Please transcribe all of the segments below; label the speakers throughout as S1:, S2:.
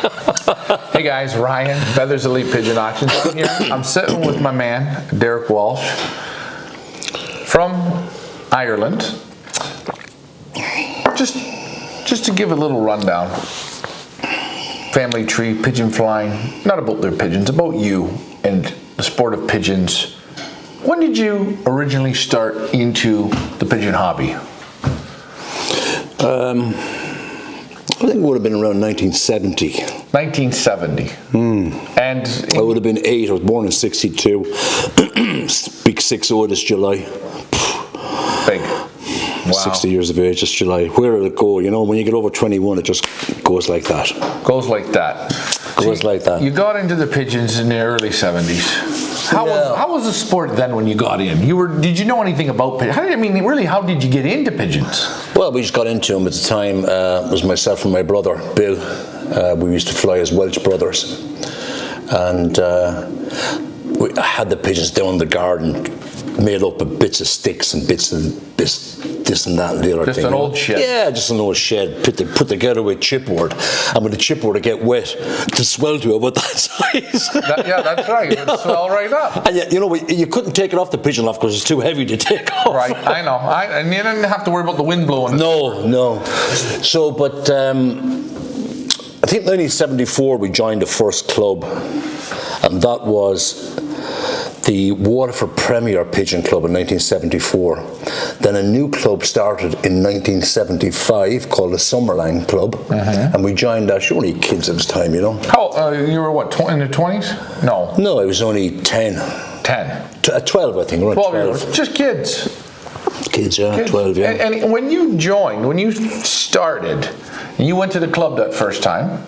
S1: Hey guys, Ryan, Feathers Elite Pigeon Auctions here. I'm sitting with my man, Derek Walsh, from Ireland. Just to give a little rundown. Family tree, pigeon flying, not about their pigeons, about you and the sport of pigeons. When did you originally start into the pigeon hobby?
S2: I think it would have been around 1970.
S1: 1970. And
S2: I would have been 8. I was born in 62. Big 6-0 this July.
S1: big. Wow.
S2: 60 years of age this July. Where will it go? You know, when you get over 21, it just goes like that.
S1: Goes like that.
S2: Goes like that.
S1: You got into the pigeons in the early 70s. How was the sport then when you got in? Did you know anything about pigeons? How did you get into pigeons?
S2: Well, we just got into them at the time. It was myself and my brother, Bill. We used to fly as Welsh brothers. And we had the pigeons down in the garden, made up of bits of sticks and bits of this and that and the other thing.
S1: Just an old shed?
S2: Yeah, just an old shed put together with chipboard. And when the chipboard would get wet, to swell to about that size.
S1: Yeah, that's right. It would swell right up.
S2: And you couldn't take it off the pigeon loft because it's too heavy to take off.
S1: Right, I know. And you didn't have to worry about the wind blowing.
S2: No. So, but I think 1974 we joined the first club, and that was the Waterford Premier Pigeon Club in 1974. Then a new club started in 1975 called the Summerland Club, and we joined that. You were only kids at the time, you know.
S1: How, you were what, in the 20s? No.
S2: No, I was only 10. 12, I think.
S1: 12. Just kids.
S2: Kids, yeah, kids. 12, yeah.
S1: And when you started, and you went to the club that first time,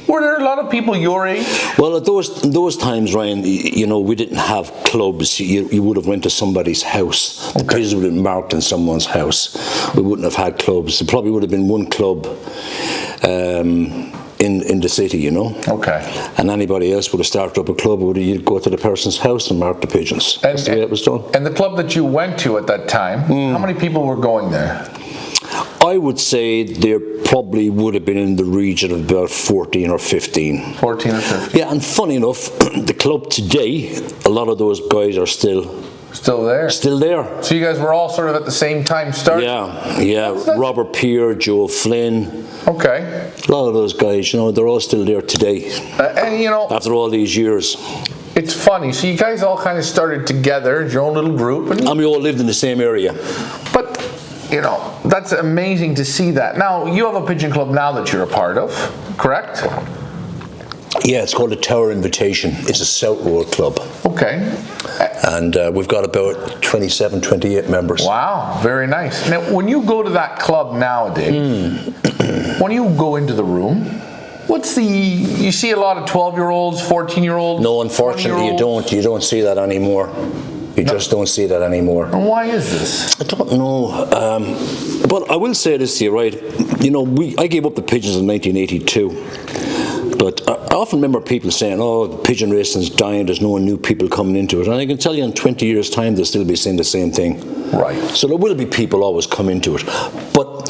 S1: were there a lot of people your age?
S2: Well, at those times, Ryan, we didn't have clubs. You would have went to somebody's house. The pigeons would have been marked in someone's house. We wouldn't have had clubs. There probably would have been one club in the city, you know.
S1: Okay.
S2: And anybody else would have started up a club. You'd go to the person's house and mark the pigeons. That's the way it was done.
S1: And the club that you went to at that time, how many people were going there?
S2: I would say there probably would have been in the region of about 14 or 15.
S1: 14 or 15.
S2: Yeah, and funny enough, the club today, a lot of those guys are still
S1: there.
S2: Still there.
S1: So you guys were all sort of at the same time starting?
S2: Yeah. Robert Peer, Joe Flynn.
S1: Okay.
S2: A lot of those guys, they're all still there today.
S1: And
S2: after all these years.
S1: It's funny. So you guys all kind of started together, your own little group.
S2: And we all lived in the same area.
S1: But that's amazing to see that. Now, you have a pigeon club now that you're a part of, correct?
S2: Yeah, it's called the Tower Invitation. It's a South Road club.
S1: Okay.
S2: And we've got about 27, 28 members.
S1: Wow, very nice. Now, when you go to that club nowadays, when you go into the room, you see a lot of 12-year-olds, 14-year-olds?
S2: No, unfortunately you don't. You don't see that anymore. You just don't see that anymore.
S1: And why is this?
S2: I don't know. But I will say this to you, right? I gave up the pigeons in 1982. But I often remember people saying, the pigeon racing's dying, there's no new people coming into it. And I can tell you in 20 years' time, they'll still be saying the same thing.
S1: Right.
S2: So there will be people always come into it. But,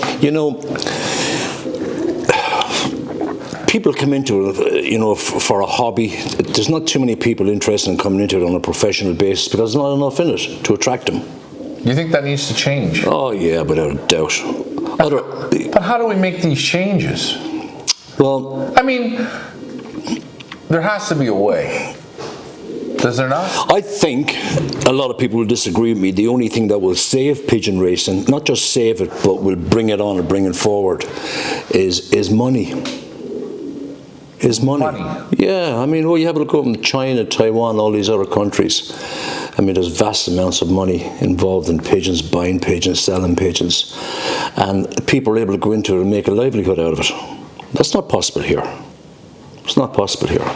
S2: people come into it, for a hobby. There's not too many people interested in coming into it on a professional basis because there's not enough in it to attract them.
S1: You think that needs to change?
S2: Oh, yeah, without a doubt.
S1: But how do we make these changes?
S2: Well,
S1: there has to be a way. Does there not?
S2: I think a lot of people will disagree with me. The only thing that will save pigeon racing, not just save it, but will bring it on and bring it forward, is money. Money. Yeah, you have a look over in China, Taiwan, all these other countries. There's vast amounts of money involved in pigeons, buying pigeons, selling pigeons, and people are able to go into it and make a livelihood out of it. That's not possible here. It's not possible here.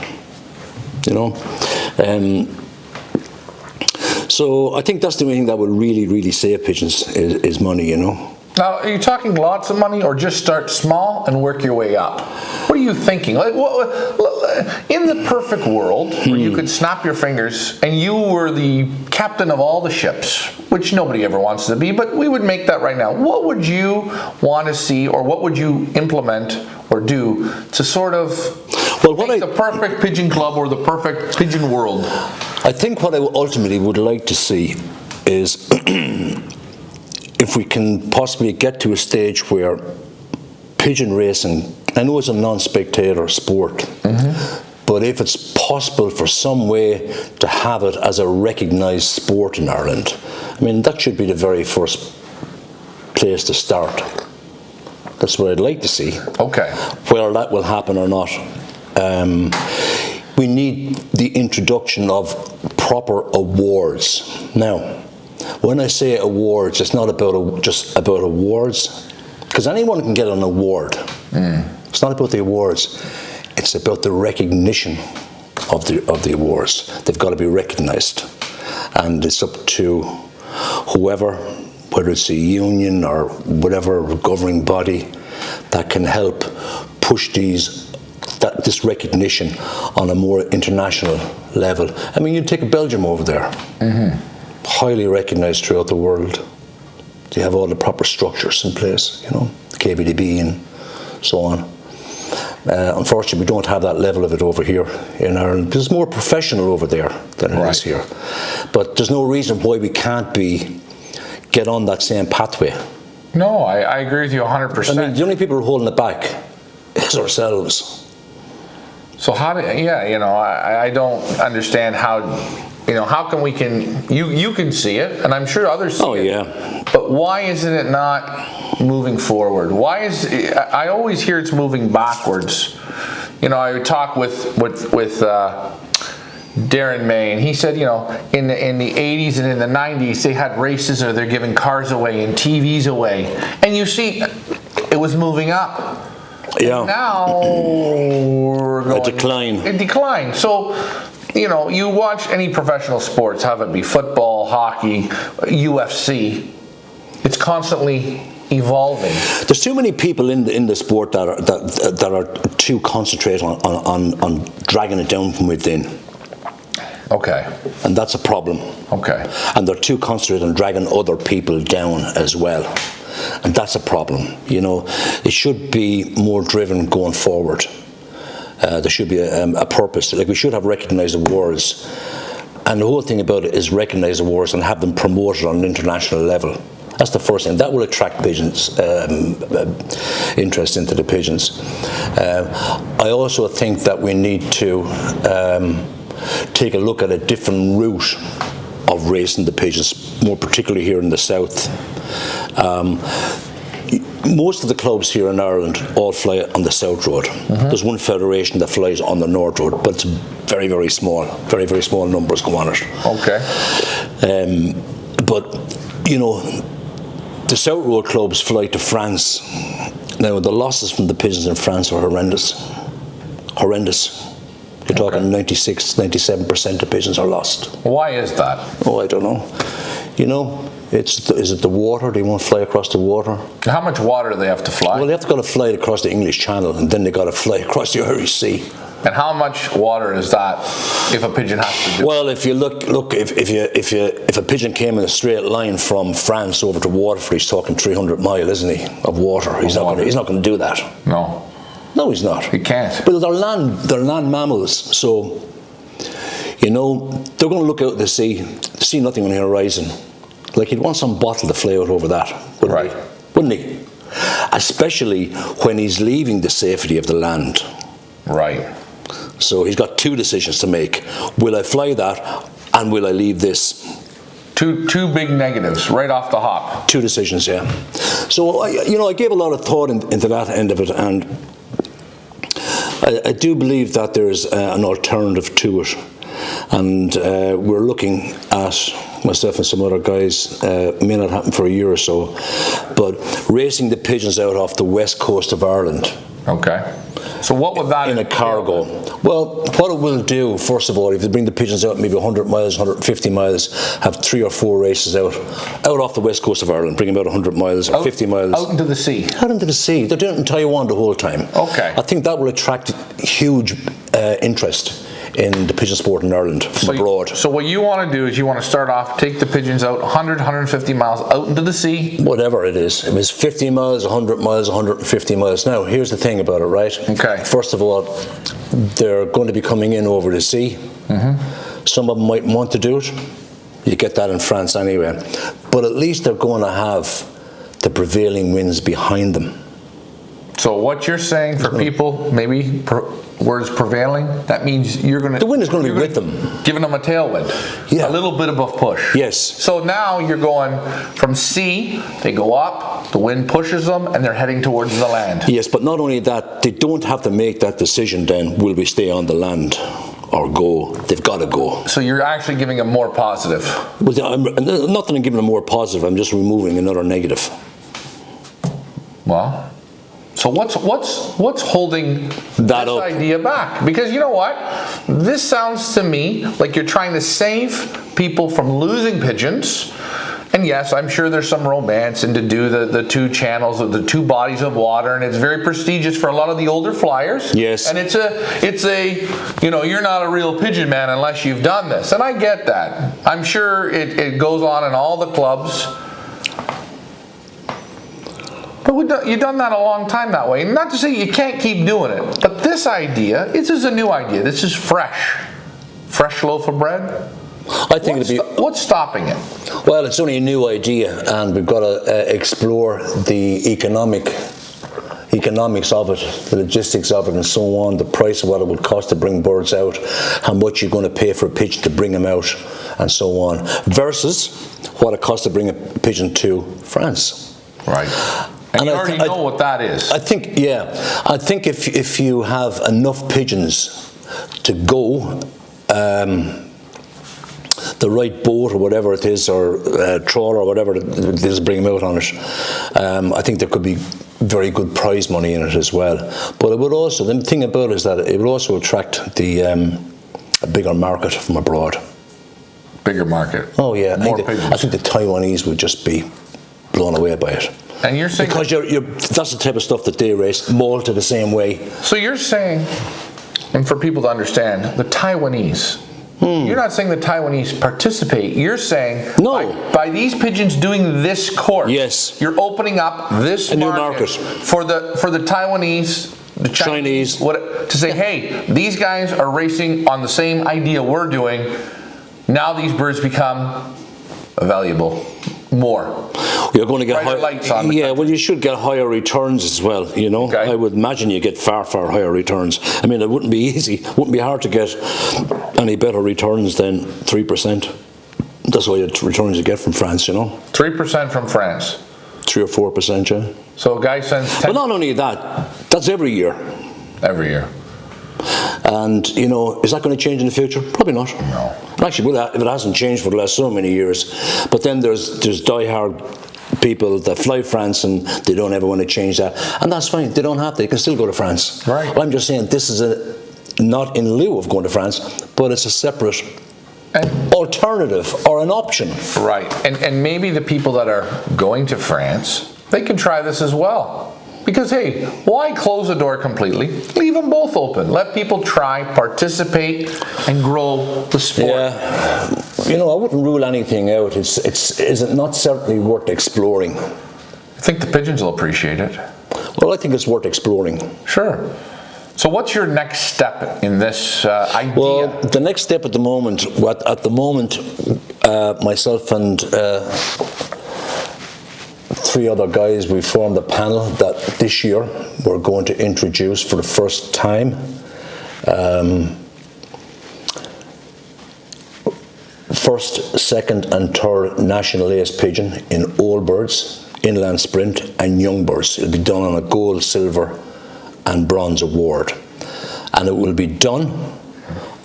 S2: So I think that's the only thing that will really, really save pigeons is money,
S1: Now, are you talking lots of money or just start small and work your way up? What are you thinking? In the perfect world where you could snap your fingers and you were the captain of all the ships, which nobody ever wants to be, but we would make that right now. What would you want to see, or what would you implement or do to sort of
S2: Well, what
S1: Make the perfect pigeon club or the perfect pigeon world.
S2: I think what I ultimately would like to see is if we can possibly get to a stage where pigeon racing, I know it's a non-spectator sport, but if it's possible for some way to have it as a recognised sport in Ireland, I mean, that should be the very first place to start. That's what I'd like to see.
S1: Okay.
S2: Whether that will happen or not, we need the introduction of proper awards. Now, when I say awards, it's not about just about awards, because anyone can get an award. It's not about the awards. It's about the recognition of the awards. They've got to be recognised, and it's up to whoever, whether it's a union or whatever governing body, that can help push this recognition on a more international level. I mean, you take Belgium over there, highly recognised throughout the world. They have all the proper structures in place, you know, KVDB and so on. Unfortunately, we don't have that level of it over here in Ireland. It's more professional over there than it is here. But there's no reason why we can't get on that same pathway.
S1: No, I agree with you 100%.
S2: I mean, the only people who are holding it back is ourselves.
S1: So I don't understand how, how can you can see it, and I'm sure others see it.
S2: Oh, yeah.
S1: But why isn't it not moving forward? I always hear it's moving backwards. I would talk with Darren May, and he said, in the 80s and in the 90s, they had races or they're giving cars away and TVs away, and you see, it was moving up.
S2: Yeah.
S1: And now we're going
S2: a
S1: decline. So, you watch any professional sports, have it be football, hockey, UFC. It's constantly evolving.
S2: There's too many people in the sport that are too concentrated on dragging it down from within.
S1: Okay.
S2: And that's a problem.
S1: Okay.
S2: And they're too concentrated on dragging other people down as well. And that's a problem. It should be more driven going forward. There should be a purpose. Like, we should have recognised awards. And the whole thing about it is recognise awards and have them promoted on an international level. That's the first thing. That will attract pigeons, interest into the pigeons. I also think that we need to take a look at a different route of racing the pigeons, more particularly here in the south. Most of the clubs here in Ireland all fly on the South Road. There's one federation that flies on the North Road, but it's very, very small. Very, very small numbers go on it.
S1: Okay.
S2: But, the South Road clubs fly to France. Now, the losses from the pigeons in France are horrendous. Horrendous. You're talking 96, 97% of pigeons are lost.
S1: Why is that?
S2: Oh, I don't know. Is it the water? They won't fly across the water.
S1: How much water do they have to fly?
S2: Well, they have to go to fly across the English Channel, and then they got to fly across the Irish Sea.
S1: And how much water is that if a pigeon has to do?
S2: Well, if you look, if a pigeon came in a straight line from France over to Waterford, he's talking 300 miles, isn't he, of water? He's not going to do that.
S1: No.
S2: No, he's not.
S1: He can't.
S2: But they're land mammals, so they're going to look out at the sea, see nothing on the horizon. Like, he'd want some bottle to fly out over that, wouldn't he? Especially when he's leaving the safety of the land.
S1: Right.
S2: So he's got two decisions to make. Will I fly that, and will I leave this?
S1: Two big negatives right off the hop.
S2: Two decisions, yeah. So I gave a lot of thought into that end of it, and I do believe that there's an alternative to it, and we're looking at, myself and some other guys, it may not happen for a year or so, but racing the pigeons out off the west coast of Ireland.
S1: Okay. So what would that
S2: in a cargo? Well, what it will do, first of all, if you bring the pigeons out maybe 100 miles, 150 miles, have 3 or 4 races out off the west coast of Ireland, bring them out 100 miles or 50 miles.
S1: Out into the sea?
S2: Out into the sea. They're doing it in Taiwan the whole time.
S1: Okay.
S2: I think that will attract huge interest in the pigeon sport in Ireland from abroad.
S1: So what you want to do is you want to start off, take the pigeons out 100, 150 miles out into the sea.
S2: Whatever it is. If it's 50 miles, 100 miles, 150 miles. Now, here's the thing about it, right?
S1: Okay.
S2: First of all, they're going to be coming in over the sea. Some of them might want to do it. You get that in France anyway. But at least they're going to have the prevailing winds behind them.
S1: So what you're saying for people, maybe words prevailing, that means you're going to...
S2: The wind is going to be with them.
S1: Giving them a tailwind.
S2: Yeah.
S1: A little bit of a push.
S2: Yes.
S1: So now you're going from sea, they go up, the wind pushes them, and they're heading towards the land.
S2: Yes, but not only that, they don't have to make that decision then, will we stay on the land or go? They've got to go.
S1: So you're actually giving them more positive.
S2: Well, not that I'm giving them more positive, I'm just removing another negative.
S1: Well... So what's holding
S2: that
S1: this idea back? Because you know what? This sounds to me like you're trying to save people from losing pigeons. And yes, I'm sure there's some romance and to do the two channels of the two bodies of water, and it's very prestigious for a lot of the older flyers.
S2: Yes.
S1: And it's a you're not a real pigeon man unless you've done this. And I get that. I'm sure it goes on in all the clubs. But you've done that a long time that way. Not to say you can't keep doing it, but this idea, this is a new idea. This is fresh. Fresh loaf of bread.
S2: I think
S1: what's stopping it?
S2: Well, it's only a new idea, and we've got to explore the economics of it, the logistics of it, and so on, the price of what it would cost to bring birds out, how much you're going to pay for a pigeon to bring them out, and so on, versus what it costs to bring a pigeon to France.
S1: Right. And you already know what that is.
S2: I think if you have enough pigeons to go, the right boat or whatever it is, or trawler or whatever it is, bring them out on it, I think there could be very good prize money in it as well. But it would also, the thing about it is that it would also attract a bigger market from abroad.
S1: Bigger market.
S2: Oh yeah,
S1: More pigeons.
S2: I think the Taiwanese would just be blown away by it.
S1: And you're saying
S2: because that's the type of stuff that they raise, molted the same way.
S1: So you're saying, and for people to understand, the Taiwanese. You're not saying the Taiwanese participate. You're saying by these pigeons doing this course,
S2: yes,
S1: you're opening up this
S2: new market
S1: for the Taiwanese, the Chinese, to say, hey, these guys are racing on the same idea we're doing. Now these birds become valuable. More.
S2: You're going to get
S1: higher lights on.
S2: Yeah, well, you should get higher returns as well. You know,
S1: okay.
S2: I would imagine you get far higher returns. I mean, it wouldn't be easy. Wouldn't be hard to get any better returns than 3%. That's what the returns you get from France. You know,
S1: 3% from France.
S2: 3 or 4%, yeah.
S1: So a guy sends 10.
S2: But not only that, that's every year.
S1: Every year.
S2: And, you know, is that going to change in the future? Probably not.
S1: No.
S2: Actually, if it hasn't changed for the last so many years. But then there's die-hard people that fly France and they don't ever want to change that. And that's fine. They don't have to. They can still go to France.
S1: Right.
S2: I'm just saying this is not in lieu of going to France, but it's a separate alternative or an option.
S1: Right. And maybe the people that are going to France, they can try this as well. Because, hey, why close the door completely? Leave them both open. Let people try, participate, and grow the sport.
S2: Yeah. You know, I wouldn't rule anything out. Is it not certainly worth exploring?
S1: I think the pigeons will appreciate it.
S2: Well, I think it's worth exploring.
S1: Sure. So what's your next step in this idea?
S2: Well, the next step at the moment, myself and 3 other guys, we formed a panel that this year we're going to introduce for the first time. First, second and third national ace pigeon in old birds, inland sprint and young birds. It'll be done on a gold, silver and bronze award. And it will be done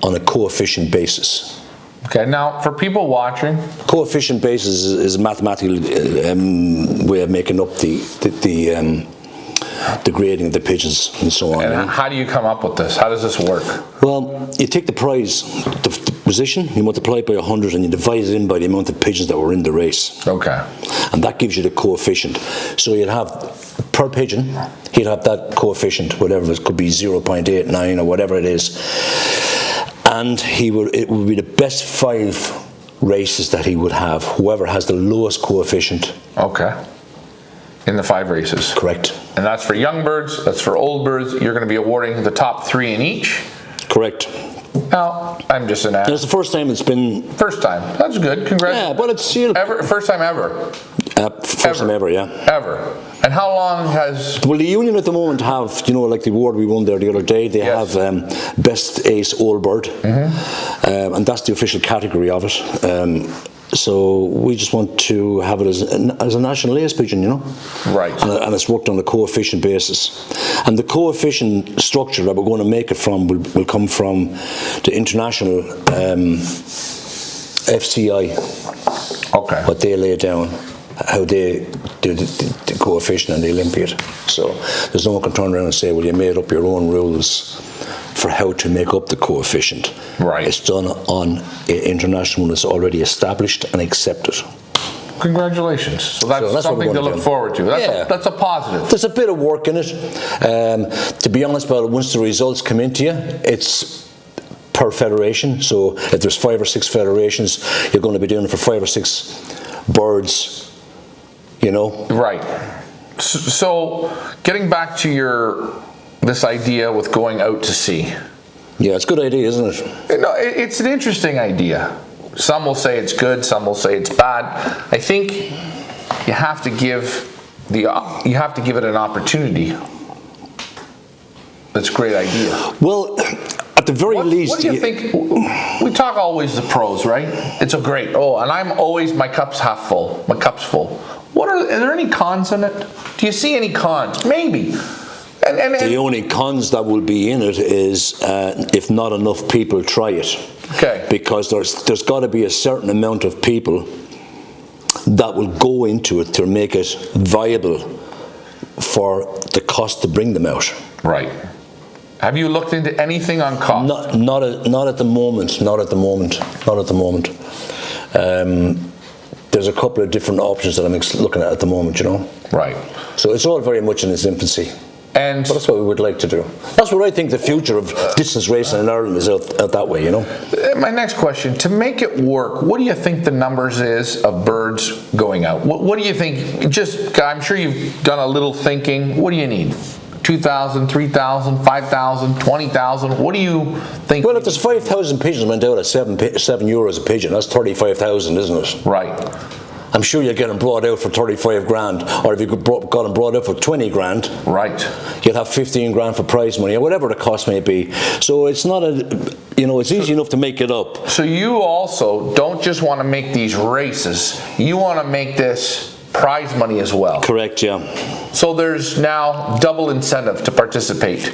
S2: on a coefficient basis.
S1: Okay, now for people watching,
S2: coefficient basis is a mathematical way of making up the grading of the pigeons and so on.
S1: And how do you come up with this? How does this work?
S2: Well, you take the prize, the position, you multiply it by 100, and you divide it in by the amount of pigeons that were in the race.
S1: Okay.
S2: And that gives you the coefficient. So you'd have per pigeon, he'd have that coefficient, whatever it could be 0.89 or whatever it is. and it would be the best 5 races that he would have. Whoever has the lowest coefficient.
S1: Okay. In the 5 races.
S2: Correct.
S1: And that's for young birds, that's for old birds. You're going to be awarding the top 3 in each.
S2: Correct.
S1: Now, I'm just an ass.
S2: It's the first time it's been.
S1: First time. That's good. Congrats.
S2: Yeah, but it's
S1: First time ever.
S2: First time ever, yeah.
S1: Ever. And how long has?
S2: Well, the union at the moment have, like the award we won there the other day. They have best ace old bird, and that's the official category of it. So we just want to have it as a national ace pigeon,
S1: Right.
S2: And it's worked on a coefficient basis. And the coefficient structure that we're going to make it from will come from the international FCI.
S1: Okay.
S2: What they lay down, how they do the coefficient and the Olympiad. So there's no one can turn around and say, well, you made up your own rules for how to make up the coefficient.
S1: Right.
S2: It's done on international that's already established and accepted.
S1: Congratulations. So that's something to look forward to. That's a positive.
S2: There's a bit of work in it. To be honest about it, once the results come into you, it's per federation. So if there's 5 or 6 federations, you're going to be doing it for 5 or 6 birds,
S1: Right. So getting back to this idea with going out to sea.
S2: Yeah, it's a good idea, isn't it?
S1: No, it's an interesting idea. Some will say it's good, some will say it's bad. I think you have to give it an opportunity. That's a great idea.
S2: Well, at the very least,
S1: what do you think? We talk always the pros, right? It's a great. And I'm always my cup's half full. My cup's full. Are there any cons in it? Do you see any cons? Maybe.
S2: The only cons that will be in it is if not enough people try it.
S1: Okay.
S2: Because there's got to be a certain amount of people that will go into it to make it viable for the cost to bring them out.
S1: Right. Have you looked into anything on cost?
S2: Not at the moment. Not at the moment. There's a couple of different options that I'm looking at the moment.
S1: Right.
S2: So it's all very much in its infancy. But that's what we would like to do. That's what I think the future of distance racing in Ireland is out that way,
S1: My next question, to make it work, what do you think the numbers is of birds going out? What do you think? I'm sure you've done a little thinking. What do you need? 2,000, 3,000, 5,000, 20,000? What do you think?
S2: Well, if there's 5,000 pigeons went out at €7 a pigeon, that's 35,000, isn't it?
S1: Right.
S2: I'm sure you're getting brought out for 35 grand, or if you got them brought out for 20 grand,
S1: right,
S2: you'll have 15 grand for prize money, or whatever the cost may be. So it's not it's easy enough to make it up.
S1: So you also don't just want to make these races, you want to make this prize money as well.
S2: Correct, yeah.
S1: So there's now double incentive to participate.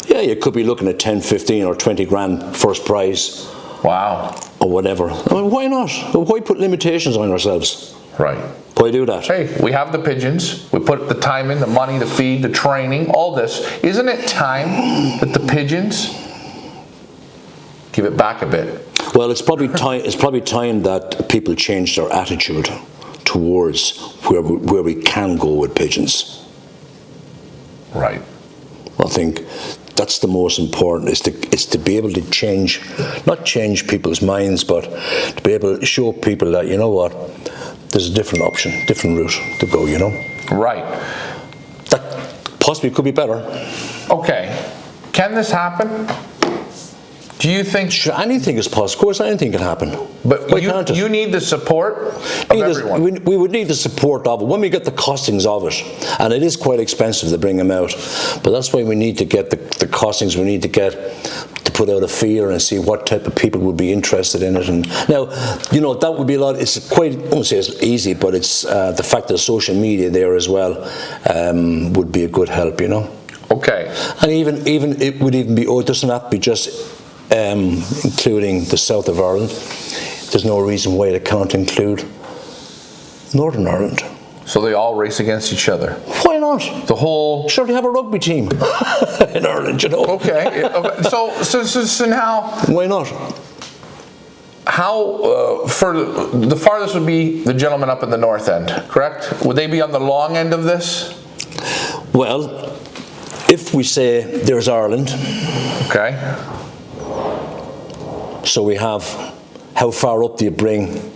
S2: Yeah, you could be looking at 10, 15 or 20 grand first prize.
S1: Wow.
S2: Or whatever. I mean, why not? Why put limitations on ourselves?
S1: Right.
S2: Why do that?
S1: Hey, we have the pigeons. We put the time in, the money, the feed, the training, all this. Isn't it time that the pigeons give it back a bit?
S2: Well, it's probably time. It's probably time that people change their attitude towards where we can go with pigeons.
S1: Right.
S2: I think that's the most important, is to be able to not change people's minds, but to be able to show people that, there's a different option, different route to go,
S1: Right.
S2: That possibly could be better.
S1: Okay. Can this happen? Do you think...
S2: Sure, anything is possible. Of course, anything can happen.
S1: But you need the support of everyone.
S2: We would need the support of it. When we get the costings of it, and it is quite expensive to bring them out, but that's why we need to get the costings. We need to put out a feeler and see what type of people would be interested in it. And now, that would be a lot. It's quite, I won't say it's easy, but it's the fact that social media there as well would be a good help,
S1: Okay.
S2: And even it would even be, it doesn't have to be just including the south of Ireland. There's no reason why they can't include Northern Ireland.
S1: So they all race against each other?
S2: Why not?
S1: The whole...
S2: Sure, they have a rugby team in Ireland,
S1: Okay. So now...
S2: Why not?
S1: How, for the farthest would be the gentleman up in the north end, correct? Would they be on the long end of this?
S2: Well, if we say there's Ireland...
S1: Okay.
S2: So we have how far up do you bring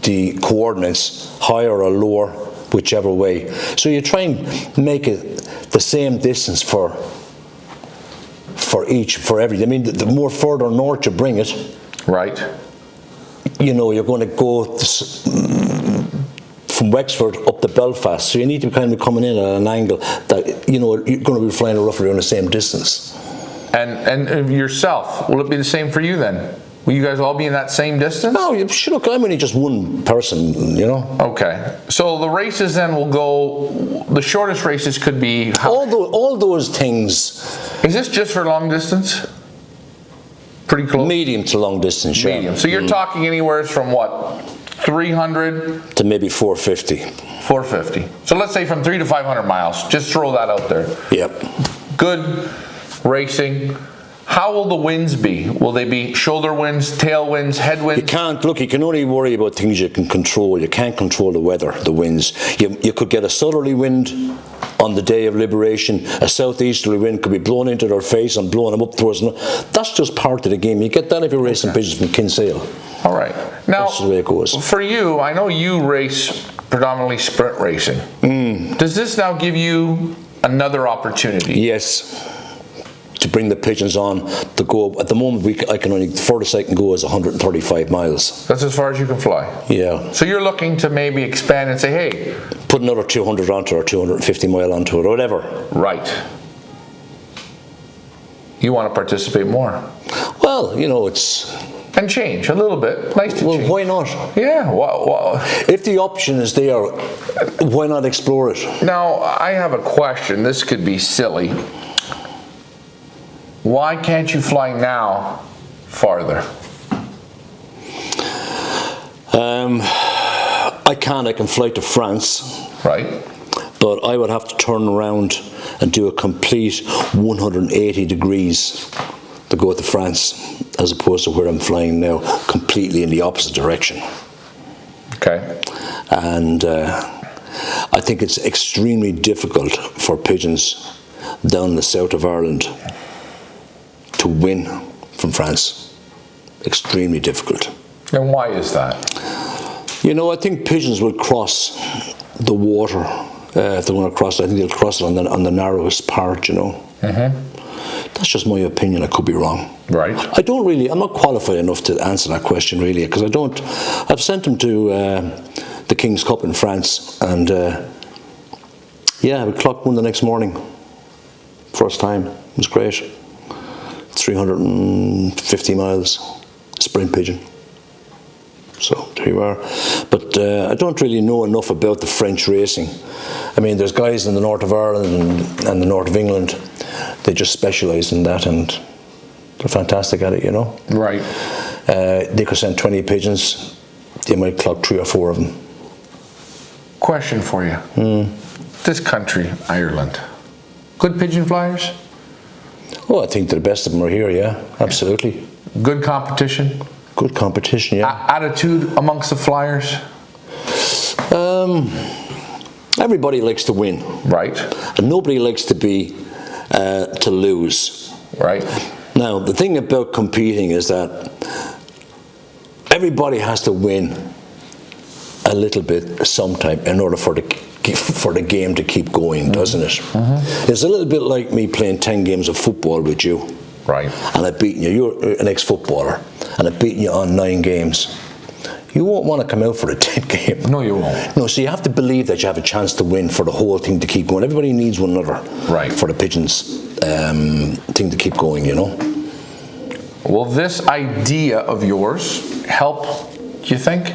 S2: the coordinates, higher or lower, whichever way. So you try and make it the same distance for every. I mean, the more further north you bring it,
S1: right?
S2: You know, you're going to go from Wexford up to Belfast, so you need to kind of be coming in at an angle that, you know, you're going to be flying roughly around the same distance.
S1: And yourself, will it be the same for you then? Will you guys all be in that same distance?
S2: No, look, I'm only just one person, you know.
S1: Okay, so the races then will go. The shortest races could be
S2: all those things.
S1: Is this just for long distance? Pretty close.
S2: Medium to long distance.
S1: Medium.
S2: Yeah.
S1: So you're talking anywhere from what, 300
S2: to maybe 450.
S1: 450. So let's say from 300 to 500 miles. Just throw that out there.
S2: Yep.
S1: Good racing. How will the winds be? Will they be shoulder winds, tail winds, head winds?
S2: You can only worry about things you can control. You can't control the weather, the winds. You could get a southerly wind on the day of liberation. A southeasterly wind could be blown into their face and blowing them up towards them. That's just part of the game. You get that if you're racing pigeons from Kinsale.
S1: All right. Now,
S2: that's the way it goes.
S1: For you, I know you race predominantly sprint racing. Does this now give you another opportunity?
S2: Yes. To bring the pigeons on to go. At the moment, the furthest I can go is 135 miles.
S1: That's as far as you can fly?
S2: Yeah.
S1: So you're looking to maybe expand and say, hey,
S2: put another 200 onto it or 250 mile onto it or whatever.
S1: Right. You want to participate more?
S2: Well, you know, it's...
S1: And change a little bit. Nice to change.
S2: Well, why not?
S1: Yeah. Well,
S2: if the option is there, why not explore it?
S1: Now, I have a question. This could be silly. Why can't you fly now farther?
S2: I can fly to France.
S1: Right.
S2: But I would have to turn around and do a complete 180 degrees to go to France, as opposed to where I'm flying now, completely in the opposite direction.
S1: Okay.
S2: And I think it's extremely difficult for pigeons down the south of Ireland to win from France. Extremely difficult.
S1: And why is that?
S2: You know, I think pigeons will cross the water. If they want to cross it, I think they'll cross it on the narrowest part, you know. That's just my opinion. I could be wrong.
S1: Right.
S2: I'm not qualified enough to answer that question, really, because I've sent them to the King's Cup in France, and we clocked one the next morning. First time. It was great. 350 miles, sprint pigeon. So there you are. But I don't really know enough about the French racing. I mean, there's guys in the north of Ireland and the north of England. They just specialise in that, and they're fantastic at it, you know.
S1: Right.
S2: They could send 20 pigeons. They might clock 3 or 4 of them.
S1: Question for you. This country, Ireland, good pigeon flyers?
S2: Oh, I think the best of them are here, yeah, absolutely.
S1: Good competition?
S2: Good competition, yeah.
S1: Attitude amongst the flyers?
S2: Everybody likes to win.
S1: Right.
S2: And nobody likes to lose.
S1: Right.
S2: Now, the thing about competing is that everybody has to win a little bit sometime in order for the game to keep going, doesn't it? It's a little bit like me playing 10 games of football with you.
S1: Right.
S2: And I've beaten you. You're an ex-footballer, and I've beaten you on 9 games. You won't want to come out for a 10th game.
S1: No, you won't.
S2: No, so you have to believe that you have a chance to win for the whole thing to keep going. Everybody needs one another.
S1: Right.
S2: For the pigeons thing to keep going, you know.
S1: Will this idea of yours help, do you think?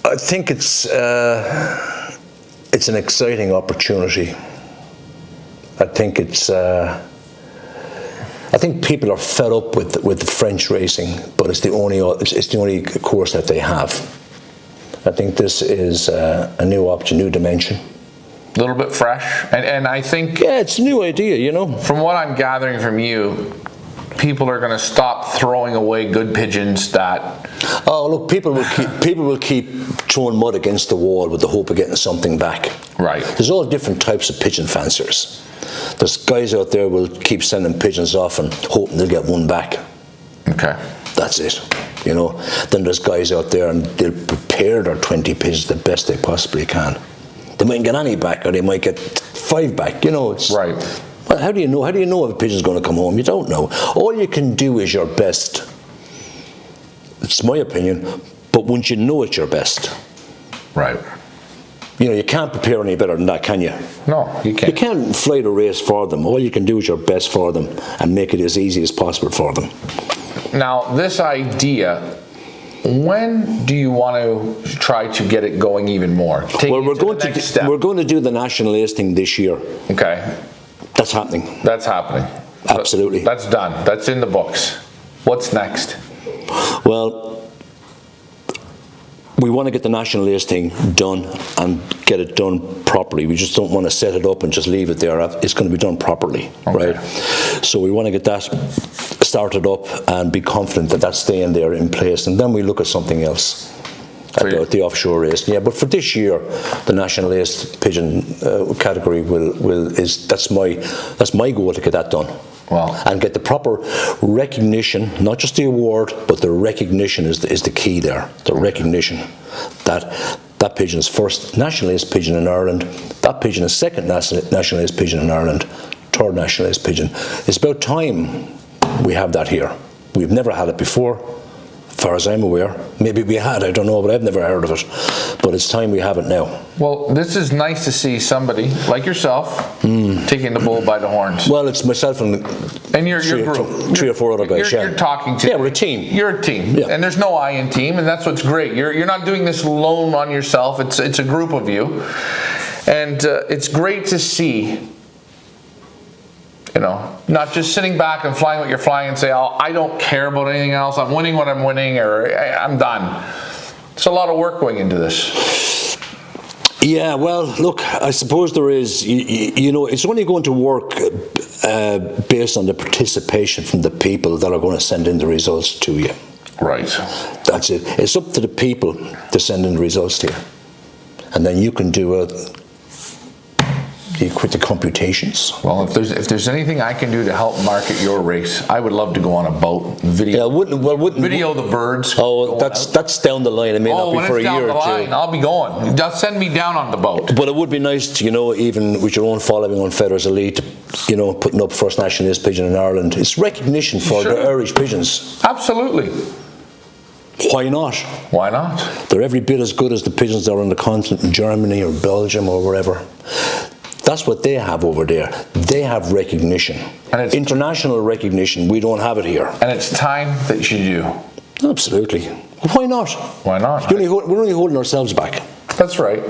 S2: I think it's an exciting opportunity. I think people are fed up with the French racing, but it's the only course that they have. I think this is a new option, new dimension.
S1: A little bit fresh, and I think...
S2: Yeah, it's a new idea, you know.
S1: From what I'm gathering from you, people are going to stop throwing away good pigeons that...
S2: Oh, look, people will keep throwing mud against the wall with the hope of getting something back.
S1: Right.
S2: There's all different types of pigeon fanciers. There's guys out there will keep sending pigeons off and hoping they'll get one back.
S1: Okay.
S2: That's it. You know. Then there's guys out there and they'll prepare their 20 pigeons the best they possibly can. They mightn't get any back, or they might get 5 back. You know, it's
S1: right.
S2: Well, how do you know? How do you know if a pigeon's going to come home? You don't know. All you can do is your best. It's my opinion. But once you know it's your best,
S1: right.
S2: You know, you can't prepare any better than that, can you?
S1: No, you can't.
S2: You can't fly the race for them. All you can do is your best for them and make it as easy as possible for them.
S1: Now, this idea, when do you want to try to get it going even more?
S2: Well, we're going to do the national listing this year.
S1: Okay.
S2: That's happening.
S1: That's happening.
S2: Absolutely.
S1: That's done. That's in the books. What's next?
S2: Well, we want to get the national listing done and get it done properly. We just don't want to set it up and just leave it there. It's going to be done properly,
S1: okay.
S2: Right? So we want to get that started up and be confident that that's staying there in place, and then we look at something else. About the offshore race, yeah. But for this year, the national laced pigeon category that's my goal, to get that done.
S1: Wow.
S2: And get the proper recognition, not just the award, but the recognition is the key there. The recognition that pigeon is first national laced pigeon in Ireland. That pigeon is second national laced pigeon in Ireland. Third national laced pigeon. It's about time we have that here. We've never had it before. As far as I'm aware. Maybe we had, I don't know, but I've never heard of it. But it's time we have it now.
S1: Well, this is nice to see somebody like yourself taking the bull by the horns.
S2: Well, it's myself and
S1: your group.
S2: 3 or 4 other guys.
S1: You're talking to.
S2: Yeah, we're a team.
S1: You're a team,
S2: yeah.
S1: And there's no I in team, and that's what's great. You're not doing this alone on yourself. It's a group of you, and it's great to see. You know, not just sitting back and flying what you're flying and say, oh, I don't care about anything else. I'm winning what I'm winning, or I'm done. It's a lot of work going into this.
S2: Yeah, well, look, I suppose there is, you know, it's only going to work based on the participation from the people that are going to send in the results to you.
S1: Right.
S2: That's it. It's up to the people to send in the results to you. And then you can do the computations.
S1: Well, if there's anything I can do to help market your race, I would love to go on a boat, video the birds.
S2: Oh, that's down the line. It may not be for a year or two.
S1: I'll be going. Just send me down on the boat.
S2: But it would be nice to, you know, even with your own following on Feathers Elite, you know, putting up first national laced pigeon in Ireland. It's recognition for the Irish pigeons.
S1: Absolutely.
S2: Why not?
S1: Why not?
S2: They're every bit as good as the pigeons that are on the continent in Germany or Belgium or wherever. That's what they have over there. They have recognition. And it's international recognition. We don't have it here.
S1: And it's time that you do.
S2: Absolutely. Why not?
S1: Why not?
S2: We're only holding ourselves back.
S1: That's right.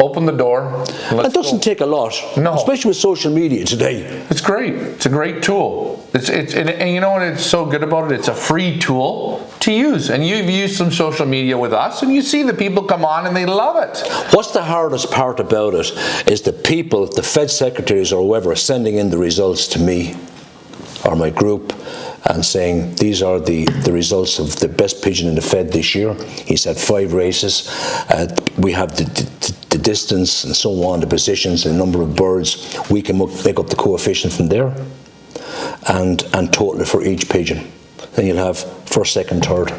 S1: Open the door.
S2: It doesn't take a lot.
S1: No.
S2: Especially with social media today.
S1: It's great. It's a great tool. And you know what it's so good about it? It's a free tool to use. And you've used some social media with us, and you see the people come on and they love it.
S2: What's the hardest part about it is the people, the Fed secretaries or whoever, are sending in the results to me or my group and saying, these are the results of the best pigeon in the Fed this year. He's had 5 races. We have the distance and so on, the positions, the number of birds. We can make up the coefficient from there and total it for each pigeon. Then you'll have first, second, third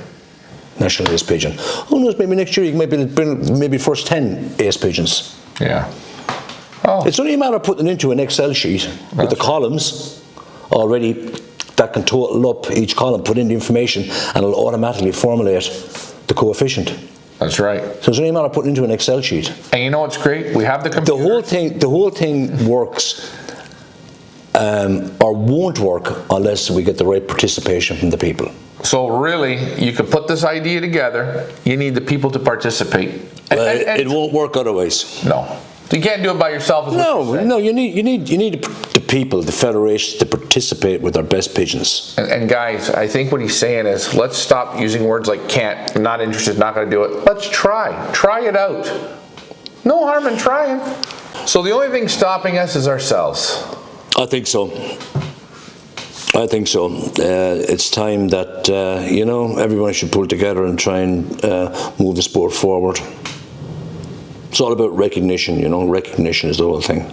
S2: national ace pigeon. Who knows, maybe next year you can bring maybe first 10 ace pigeons.
S1: Yeah. Oh.
S2: It's only a matter of putting it into an Excel sheet with the columns already that can total up each column, put in the information, and it'll automatically formulate the coefficient.
S1: That's right.
S2: So it's only a matter of putting it into an Excel sheet.
S1: And you know what's great? We have the computer.
S2: The whole thing works or won't work unless we get the right participation from the people.
S1: So really, you can put this idea together. You need the people to participate.
S2: It won't work otherwise.
S1: No. You can't do it by yourself.
S2: No. You need the people, the federation, to participate with our best pigeons.
S1: And guys, I think what he's saying is, let's stop using words like can't, not interested, not going to do it. Let's try it out. No harm in trying. So the only thing stopping us is ourselves.
S2: I think so. It's time that everyone should pull together and try and move the sport forward. It's all about recognition, Recognition is the whole thing.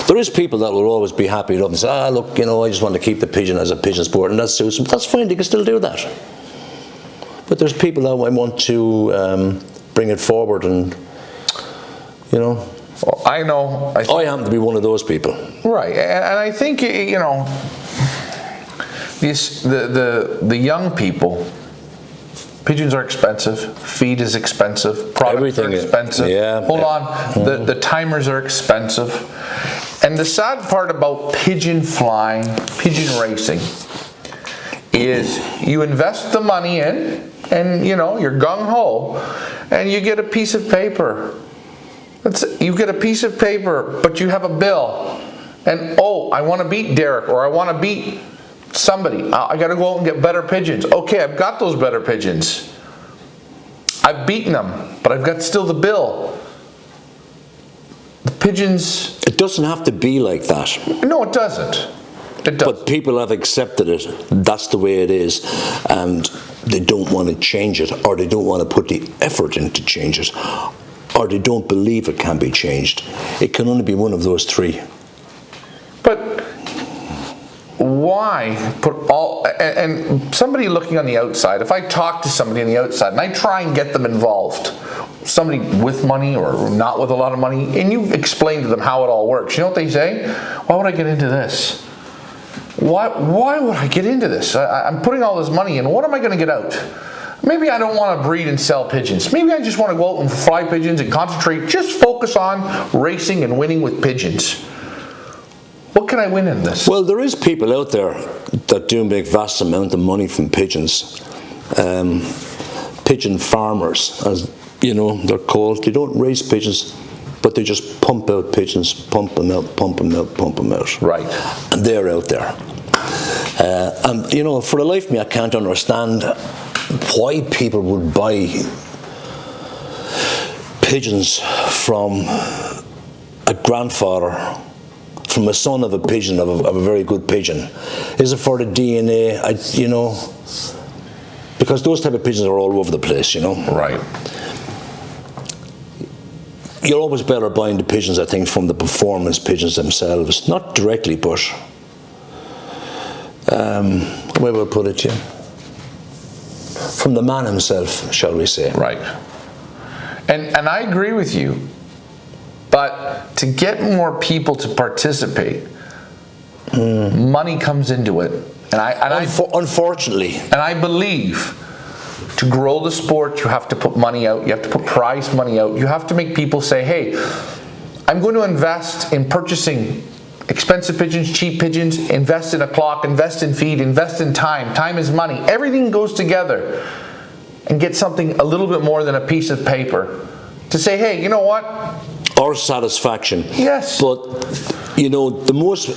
S2: There is people that will always be happy enough and say, look, I just want to keep the pigeon as a pigeon sport, and that suits them. That's fine, they can still do that. But there's people that want to bring it forward, and,
S1: Well, I know.
S2: I happen to be one of those people.
S1: Right, and I think, the young people, pigeons are expensive, feed is expensive, products
S2: Everything
S1: are expensive. Hold on, the timers are expensive. And the sad part about pigeon flying, pigeon racing, is you invest the money in, and you're gung-ho, and you get a piece of paper. You get a piece of paper, but you have a bill. And, I want to beat Derek, or I want to beat somebody. I got to go out and get better pigeons. Okay, I've got those better pigeons. I've beaten them, but I've got still the bill. The pigeons...
S2: It doesn't have to be like that.
S1: No, it doesn't. It doesn't.
S2: But people have accepted it. That's the way it is. And they don't want to change it, or they don't want to put the effort in to change it, or they don't believe it can be changed. It can only be one of those three.
S1: But why put all... And somebody looking on the outside, if I talk to somebody on the outside and I try and get them involved, somebody with money or not with a lot of money, and you explain to them how it all works, you know what they say? Why would I get into this? Why would I get into this? I'm putting all this money in. What am I going to get out? Maybe I don't want to breed and sell pigeons. Maybe I just want to go out and fly pigeons and concentrate, just focus on racing and winning with pigeons. What can I win in this?
S2: Well, there is people out there that do make vast amount of money from pigeons. Pigeon farmers, as they're called. They don't raise pigeons, but they just pump out pigeons, pump them out, pump them out, pump them out.
S1: Right.
S2: And they're out there. And for the life of me, I can't understand why people would buy pigeons from a grandfather, from a son of a pigeon, of a very good pigeon. Is it for the DNA? Because those type of pigeons are all over the place,
S1: Right.
S2: You're always better buying the pigeons, I think, from the performance pigeons themselves. Not directly, but how will I put it, from the man himself, shall we say.
S1: Right. And I agree with you. But to get more people to participate, money comes into it.
S2: Unfortunately.
S1: And I believe to grow the sport, you have to put money out. You have to put prize money out. You have to make people say, hey, I'm going to invest in purchasing expensive pigeons, cheap pigeons, invest in a clock, invest in feed, invest in time. Time is money. Everything goes together, and get something a little bit more than a piece of paper. To say, hey, you know what?
S2: Or satisfaction.
S1: Yes.
S2: But, the most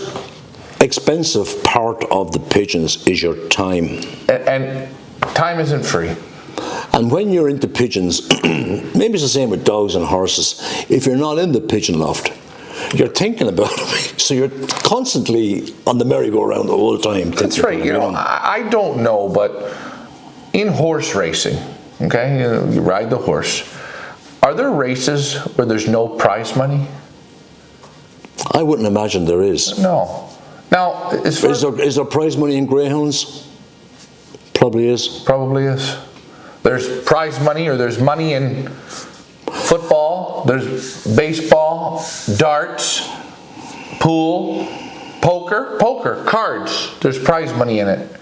S2: expensive part of the pigeons is your time.
S1: And time isn't free.
S2: And when you're into pigeons, maybe it's the same with dogs and horses. If you're not in the pigeon loft, you're thinking about it. So you're constantly on the merry-go-round the whole time.
S1: That's right. I don't know, but in horse racing, okay, you ride the horse. Are there races where there's no prize money?
S2: I wouldn't imagine there is.
S1: No. Now, is
S2: there prize money in greyhounds? Probably is.
S1: Probably is. There's prize money, or there's money in football, there's baseball, darts, pool, poker, cards. There's prize money in it.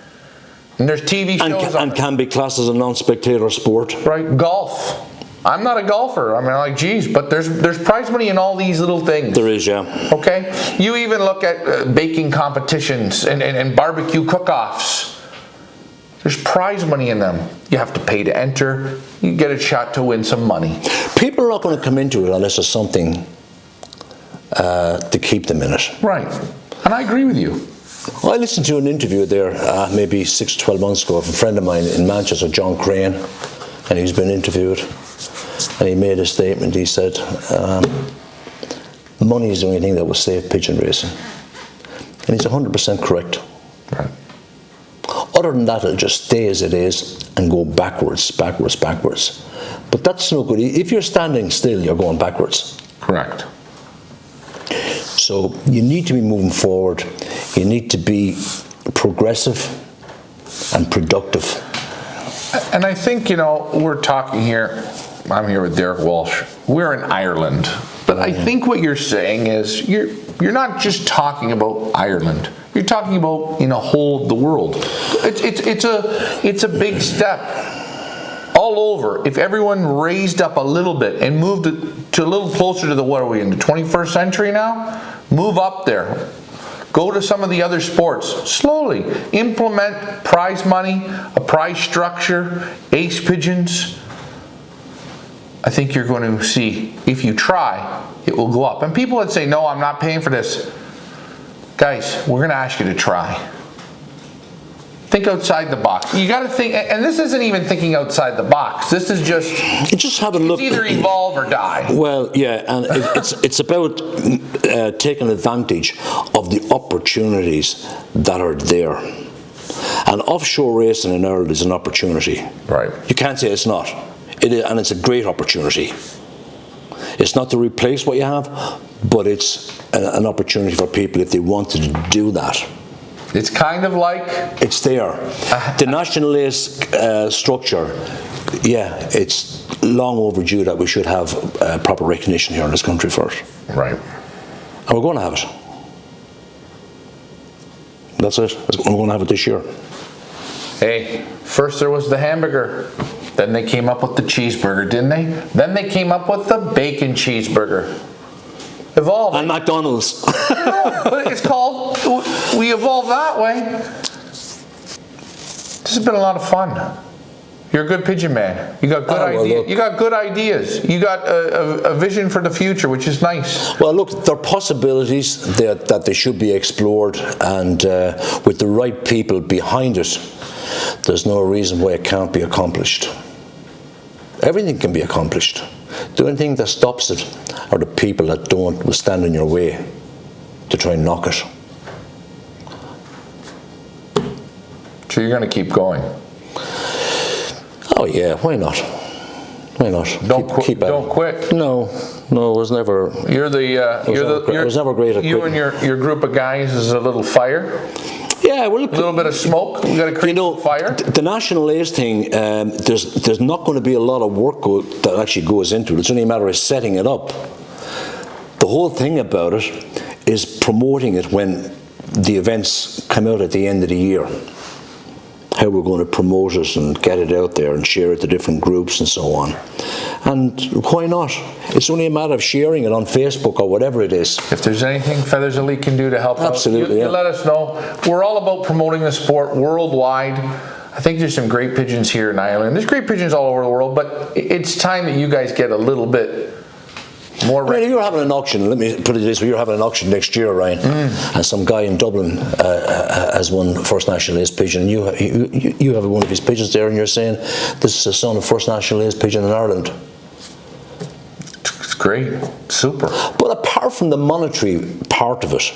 S1: And there's TV shows
S2: and can be classed as a non-spectator sport.
S1: Right. Golf. I'm not a golfer. I mean, geez, but there's prize money in all these little things.
S2: There is, yeah.
S1: Okay? You even look at baking competitions and barbecue cook-offs. There's prize money in them. You have to pay to enter. You get a shot to win some money.
S2: People are not going to come into it unless there's something to keep them in it.
S1: Right. And I agree with you.
S2: I listened to an interview there maybe 6 to 12 months ago of a friend of mine in Manchester, John Crane, and he's been interviewed. And he made a statement. He said, money is the only thing that will save pigeon racing. And he's 100% correct.
S1: Right.
S2: Other than that, it'll just stay as it is and go backwards. But that's no good. If you're standing still, you're going backwards.
S1: Correct.
S2: So you need to be moving forward. You need to be progressive and productive.
S1: And I think, we're talking here, I'm here with Derek Walsh. We're in Ireland. But I think what you're saying is you're not just talking about Ireland. You're talking about in the world. It's a big step all over. If everyone raised up a little bit and moved to a little closer to what are we in the 21st century now? Move up there. Go to some of the other sports. Slowly implement prize money, a prize structure, ace pigeons. I think you're going to see, if you try, it will go up. And people that say, no, I'm not paying for this. Guys, we're going to ask you to try. Think outside the box. You got to think, and this isn't even thinking outside the box. This is just
S2: have a look.
S1: It's either evolve or die.
S2: Well, yeah, and it's about taking advantage of the opportunities that are there. And offshore racing in Ireland is an opportunity.
S1: Right.
S2: You can't say it's not. It is, and it's a great opportunity. It's not to replace what you have, but it's an opportunity for people if they wanted to do that.
S1: It's kind of like...
S2: It's there. The national ace structure, yeah, it's long overdue that we should have proper recognition here in this country for it.
S1: Right.
S2: And we're going to have it. That's it. We're going to have it this year.
S1: Hey, first there was the hamburger. Then they came up with the cheeseburger, didn't they? Then they came up with the bacon cheeseburger. Evolved.
S2: And McDonald's.
S1: But it's called, we evolved that way. This has been a lot of fun. You're a good pigeon man. You got good ideas. You got good ideas. You got a vision for the future, which is nice.
S2: Well, look, there are possibilities that they should be explored, and with the right people behind it, there's no reason why it can't be accomplished. Everything can be accomplished. The only thing that stops it are the people that will stand in your way to try and knock it.
S1: So you're going to keep going.
S2: Oh yeah, why not? Why not?
S1: Don't quit.
S2: No, it was never.
S1: You're
S2: I was never great at
S1: you
S2: quitting.
S1: and your group of guys is a little fire.
S2: Yeah, well, look,
S1: a little bit of smoke. We got to create fire.
S2: The national ace thing. There's not going to be a lot of work that actually goes into it. It's only a matter of setting it up. The whole thing about it is promoting it when the events come out at the end of the year. How we're going to promote it and get it out there and share it to different groups and so on. And why not? It's only a matter of sharing it on Facebook or whatever it is.
S1: If there's anything Feathers Elite can do to help
S2: Absolutely,
S1: out, you let us know. We're all about promoting the sport worldwide. I think there's some great pigeons here in Ireland. There's great pigeons all over the world, but it's time that you guys get a little bit more.
S2: I mean, you're having an auction. Let me put it this way: you're having an auction next year, Ryan, and some guy in Dublin has won First National Ace Pigeon. And you have one of his pigeons there, and you're saying this is the son of First National Ace Pigeon in Ireland.
S1: It's great, super.
S2: But apart from the monetary part of it,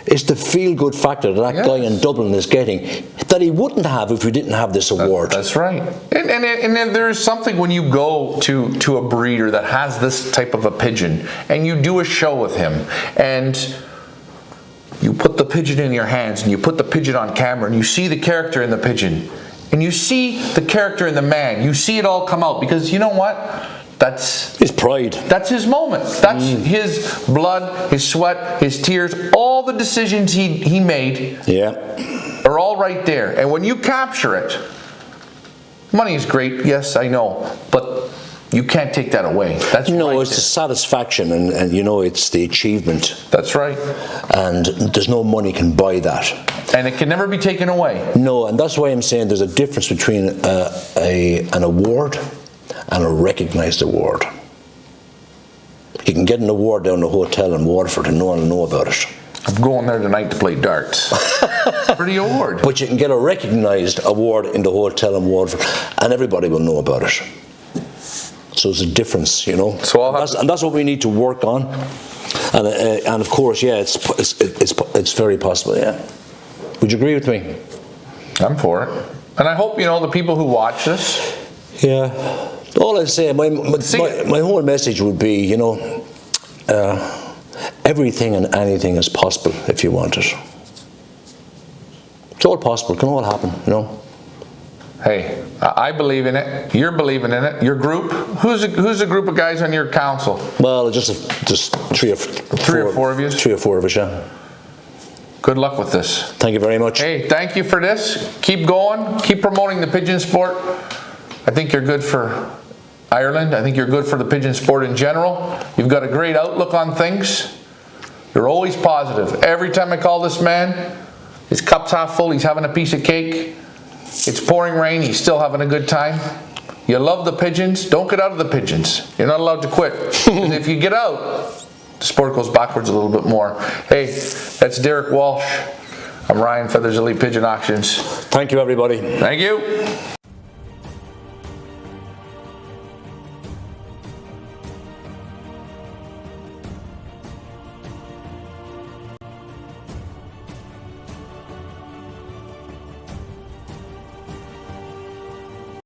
S2: it's the feel-good factor that guy in Dublin is getting that he wouldn't have if we didn't have this award.
S1: That's right. And there is something when you go to a breeder that has this type of a pigeon and you do a show with him and you put the pigeon in your hands and you put the pigeon on camera and you see the character in the pigeon and you see the character in the man. You see it all come out because you know what? That's
S2: his pride.
S1: That's his moment. That's his blood, his sweat, his tears, all the decisions he made are all right there. And when you capture it, money is great, yes, I know, but you can't take that away. That's
S2: it's the satisfaction and it's the achievement.
S1: That's right.
S2: And there's no money can buy that.
S1: And it can never be taken away.
S2: No, and that's why I'm saying there's a difference between an award and a recognised award. You can get an award down the hotel in Waterford and no one will know about it.
S1: I'm going there tonight to play darts for the award.
S2: But you can get a recognised award in the hotel in Waterford and everybody will know about it. So there's a difference, So that's what we need to work on. And of course, it's very possible, yeah. Would you agree with me?
S1: I'm for it. And I hope, the people who watch this.
S2: Yeah. All I say, my whole message would be, everything and anything is possible if you want it. It's all possible. It can all happen, you know.
S1: Hey, I believe in it. You're believing in it. Your group. Who's the group of guys on your council?
S2: Well, just three or
S1: four of you.
S2: 3 or 4 of us, yeah.
S1: Good luck with this.
S2: Thank you very much.
S1: Hey, thank you for this. Keep going. Keep promoting the pigeon sport. I think you're good for Ireland. I think you're good for the pigeon sport in general. You've got a great outlook on things. You're always positive. Every time I call this man, his cup's half full. He's having a piece of cake. It's pouring rain. He's still having a good time. You love the pigeons. Don't get out of the pigeons. You're not allowed to quit. And if you get out, the sport goes backwards a little bit more. Hey, that's Derek Walsh. I'm Ryan, Feathers Elite Pigeon Auctions.
S2: Thank you, everybody.
S1: Thank you.